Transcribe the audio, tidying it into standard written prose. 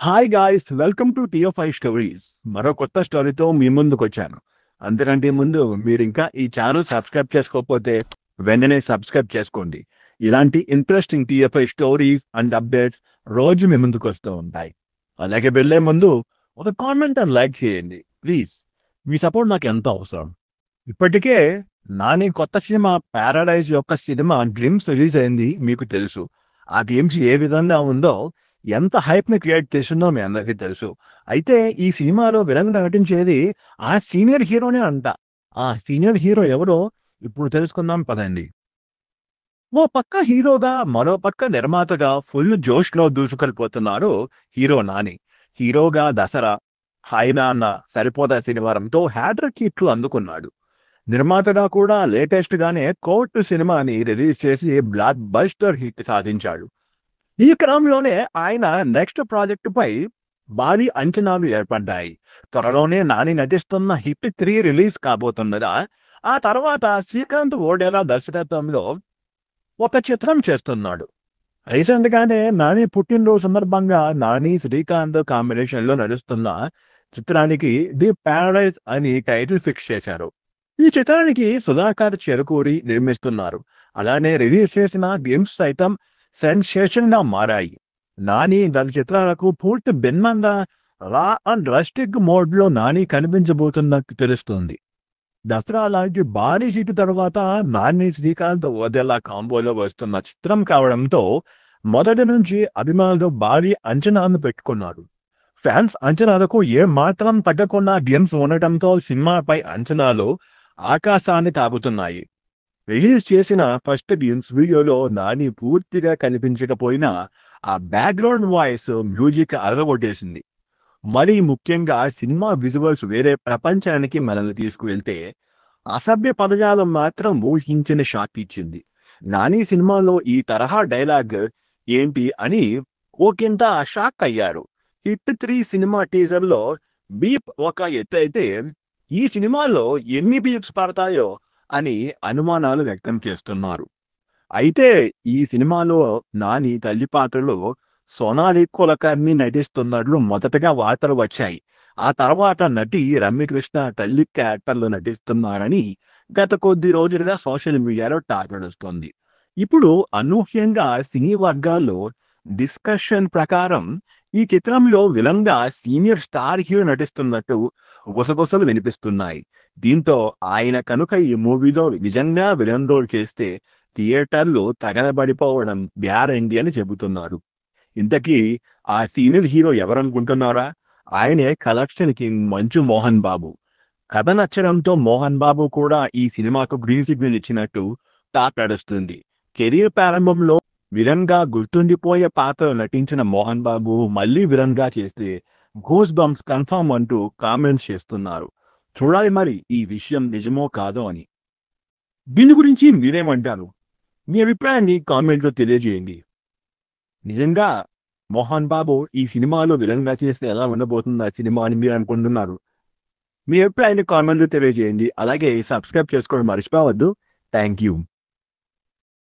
Hi guys, welcome to TFI stories. మరో కొత్త స్టోరీతో మీ ముందుకు వచ్చాను. అంతకంటే ముందు మీరు ఇంకా ఈ ఛానల్ సబ్స్క్రైబ్ చేసుకోకపోతే వెంటనే సబ్స్క్రైబ్ చేసుకోండి. ఇలాంటి interesting TFI stories and updates రోజు మీ ముందుకు వస్తూ ఉంటాయి. అలాగే వెళ్ళే ముందు ఒక కామెంట్ అండ్ లైక్ చేయండి ప్లీజ్. మీ సపోర్ట్ నాకు ఎంతో అవసరం. ఇప్పటికే నాని కొత్త సినిమా పారాడైజ్ యొక్క సినిమా డ్రీమ్స్ రిలీజ్ అయింది, మీకు తెలుసు. ఆ గేమ్స్ ఏ విధంగా ఉందో, ఎంత హైప్ ని క్రియేట్ చేస్తుందో మీ అందరికీ తెలుసు. అయితే ఈ సినిమాలో విలన్ నటించేది ఆ సీనియర్ హీరోనే అంట. ఆ సీనియర్ హీరో ఎవరో ఇప్పుడు తెలుసుకుందాం పదండి. ఓ పక్క హీరోగా, మరో పక్క నిర్మాతగా ఫుల్ జోష్ లో దూసుకెళ్ళిపోతున్నారు హీరో నాని. హీరోగా దసరా, హాయినా అన్న, సరిపోదా శనివారంతో హ్యాట్రిక్ హిట్లు అందుకున్నాడు. నిర్మాతగా కూడా లేటెస్ట్ గానే కోర్టు సినిమాని రిలీజ్ చేసి బ్లాక్ బస్టర్ హిట్ సాధించాడు. ఈ క్రమంలోనే ఆయన నెక్స్ట్ ప్రాజెక్టు పై భారీ అంచనాలు ఏర్పడ్డాయి. త్వరలోనే నాని నటిస్తున్న హిట్ 3 రిలీజ్ కాబోతున్నదా, ఆ తర్వాత శ్రీకాంత్ ఓడేలా దర్శకత్వంలో ఒక చిత్రం చేస్తున్నాడు. రీసెంట్ గానే నాని పుట్టినరోజు సందర్భంగా నాని శ్రీకాంత్ కాంబినేషన్ లో నడుస్తున్న చిత్రానికి ది పారడైజ్ అని టైటిల్ ఫిక్స్ చేశారు. ఈ చిత్రానికి సుధాకర్ చెరుకూరి నిర్మిస్తున్నారు. అలానే రిలీజ్ చేసిన గేమ్స్ సైతం సెన్సేషన్ గా మారాయి. నాని దాని చిత్రాలకు పూర్తి భిన్నంగా రా అండ్ రస్టిక్ మోడ్ లో నాని కనిపించబోతున్నట్టు తెలుస్తుంది. దసరా లాంటి భారీ హిట్ తర్వాత నాని శ్రీకాంత్ వదేలా కాంబోలో వస్తున్న చిత్రం కావడంతో మొదటి నుంచి అభిమానులు భారీ అంచనాలను పెట్టుకున్నారు. ఫ్యాన్స్ అంచనాలకు ఏ మాత్రం తగ్గకుండా గేమ్స్ ఉండటంతో సినిమాపై అంచనాలు ఆకాశాన్ని తాగుతున్నాయి. రిలీజ్ చేసిన ఫస్ట్ గేమ్స్ వీడియోలో నాని పూర్తిగా కనిపించకపోయినా ఆ బ్యాక్గ్రౌండ్ వాయిస్ మ్యూజిక్ అదరగొట్టేసింది. మరీ ముఖ్యంగా సినిమా విజువల్స్ వేరే ప్రపంచానికి మనల్ని తీసుకువెళ్తే, అసభ్య పదజాలం మాత్రం ఊహించిన షాక్ ఇచ్చింది. నాని సినిమాలో ఈ తరహా డైలాగ్ ఏంటి అని ఒకంత షాక్ అయ్యారు. హిట్ 3 సినిమా టీజర్ లో బీప్ ఒక ఎత్తు అయితే, ఈ సినిమాలో ఎన్ని బీప్స్ పడతాయో అని అనుమానాలు వ్యక్తం చేస్తున్నారు. అయితే ఈ సినిమాలో నాని తల్లి పాత్రలో సోనాలి కులకర్ణి నటిస్తున్నట్లు మొదటగా వార్తలు వచ్చాయి. ఆ తర్వాత నటి రమ్యకృష్ణ తల్లి క్యారెక్టర్లో నటిస్తున్నారని గత కొద్ది రోజులుగా సోషల్ మీడియాలో టాక్ నడుస్తుంది. ఇప్పుడు అనూహ్యంగా సినీ వర్గాల్లో డిస్కషన్ ప్రకారం ఈ చిత్రంలో విలన్ గా సీనియర్ స్టార్ హీరో నటిస్తున్నట్టు గుసగుసలు వినిపిస్తున్నాయి. దీంతో ఆయన కనుక ఈ మూవీలో నిజంగా విలన్ రోల్ చేస్తే థియేటర్లు తగలబడిపోవడం గ్యారంటీ అని చెబుతున్నారు. ఇంతకీ ఆ సీనియర్ హీరో ఎవరనుకుంటున్నారా? ఆయనే కలెక్షన్ కింగ్ మంచు మోహన్ బాబు. కథ నచ్చడంతో మోహన్ బాబు కూడా ఈ సినిమాకు గ్రీన్ సిగ్నల్ ఇచ్చినట్టు టాక్ నడుస్తుంది. కెరీర్ ప్రారంభంలో విలన్ గా గుర్తుండిపోయే పాత్ర నటించిన మోహన్ బాబు మళ్ళీ విలన్ గా చేస్తే గూస్ బంప్స్ కన్ఫర్మ్ అంటూ కామెంట్స్ చేస్తున్నారు. చూడాలి మరి ఈ విషయం నిజమో కాదో అని. దీని గురించి మీరేమంటారు? మీ అభిప్రాయాన్ని కామెంట్లో తెలియజేయండి. నిజంగా మోహన్ బాబు ఈ సినిమాలో విలన్ గా చేస్తే ఎలా ఉండబోతుంది ఆ సినిమా అని మీరు అనుకుంటున్నారు? మీ అభిప్రాయాన్ని కామెంట్లో తెలియజేయండి. అలాగే సబ్స్క్రైబ్ చేసుకోవడం మర్చిపోవద్దు. Thank you.